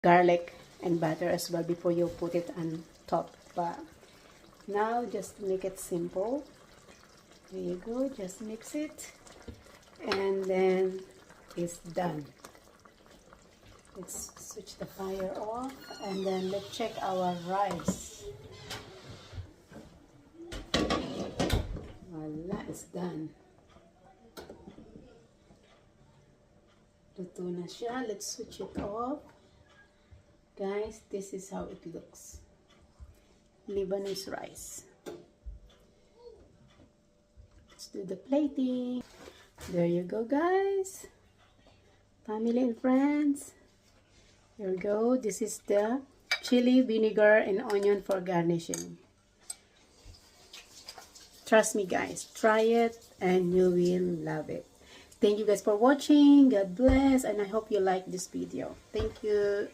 garlic and butter as well before you put it on top. But now just make it simple. There you go, just mix it and then it's done. Let's switch the fire off and then let's check our rice. Voila, it's done. Luto na siya. Let's switch it off. Guys, this is how it looks. Lebanese rice. Let's do the plating. There you go, guys. Family and friends. Here we go. This is the chili, vinegar, and onion for garnishing. Trust me, guys. Try it and you will love it. Thank you guys for watching. God bless. And I hope you like this video. Thank you.